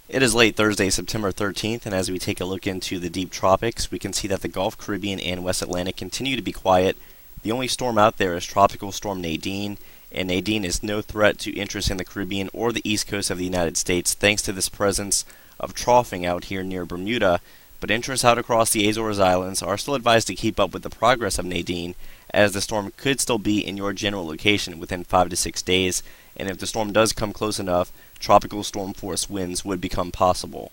It is late Thursday, September 13th, and as we take a look into the deep tropics, we can see that the Gulf, Caribbean, and West Atlantic continue to be quiet. The only storm out there is Tropical Storm Nadine, and Nadine is no threat to interest in the Caribbean or the east coast of the United States thanks to this presence of troughing out here near Bermuda, but interests out across the Azores Islands are still advised to keep up with the progress of Nadine, as the storm could still be in your general location within 5 to 6 days, and if the storm does come close enough, tropical storm force winds would become possible.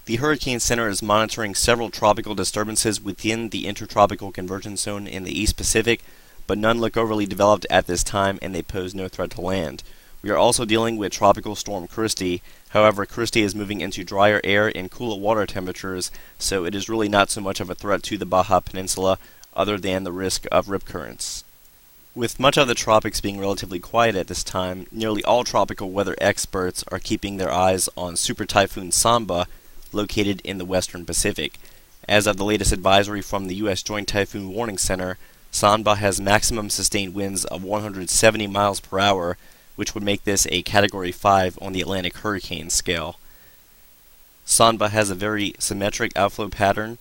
The Hurricane Center is monitoring several tropical disturbances within the intertropical convergence zone in the East Pacific, but none look overly developed at this time and they pose no threat to land. We are also dealing with Tropical Storm Christy. However, Christy is moving into drier air and cooler water temperatures, so it is really not so much of a threat to the Baja Peninsula other than the risk of rip currents. With much of the tropics being relatively quiet at this time, nearly all tropical weather experts are keeping their eyes on Super Typhoon Samba, located in the western Pacific. As of the latest advisory from the U.S. Joint Typhoon Warning Center, Samba has maximum sustained winds of 170 miles per hour, which would make this a Category 5 on the Atlantic hurricane scale. Samba has a very symmetric outflow pattern.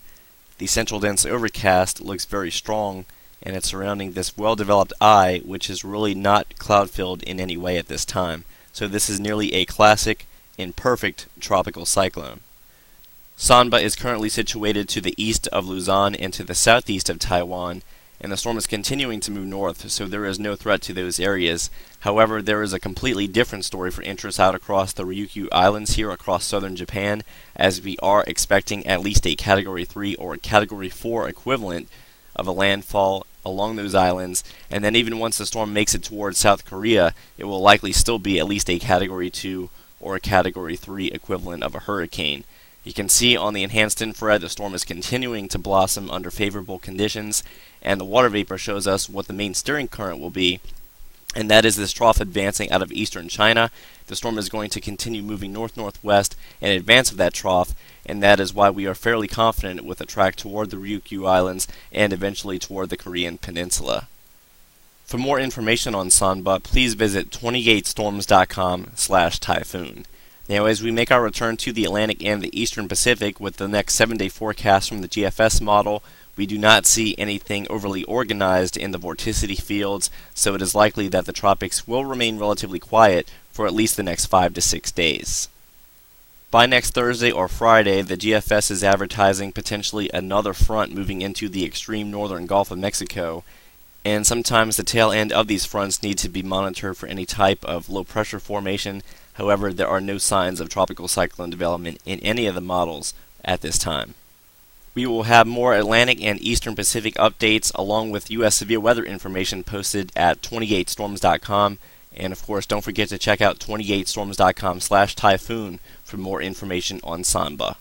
The central dense overcast looks very strong, and it's surrounding this well-developed eye, which is really not cloud-filled in any way at this time. So this is nearly a classic, imperfect tropical cyclone. Samba is currently situated to the east of Luzon and to the southeast of Taiwan, and the storm is continuing to move north, so there is no threat to those areas. However, there is a completely different story for interests out across the Ryukyu Islands here across southern Japan, as we are expecting at least a Category 3 or a Category 4 equivalent of a landfall along those islands, and then even once the storm makes it towards South Korea, it will likely still be at least a Category 2 or a Category 3 equivalent of a hurricane. You can see on the enhanced infrared the storm is continuing to blossom under favorable conditions, and the water vapor shows us what the main steering current will be, and that is this trough advancing out of eastern China. The storm is going to continue moving north-northwest in advance of that trough, and that is why we are fairly confident with a track toward the Ryukyu Islands and eventually toward the Korean Peninsula. For more information on Samba, please visit 28storms.com/typhoon. Now, as we make our return to the Atlantic and the Eastern Pacific with the next 7-day forecast from the GFS model, we do not see anything overly organized in the vorticity fields, so it is likely that the tropics will remain relatively quiet for at least the next 5 to 6 days. By next Thursday or Friday, the GFS is advertising potentially another front moving into the extreme northern Gulf of Mexico, and sometimes the tail end of these fronts need to be monitored for any type of low pressure formation. However, there are no signs of tropical cyclone development in any of the models at this time. We will have more Atlantic and Eastern Pacific updates along with U.S. severe weather information posted at 28storms.com, and of course don't forget to check out 28storms.com/typhoon for more information on Samba.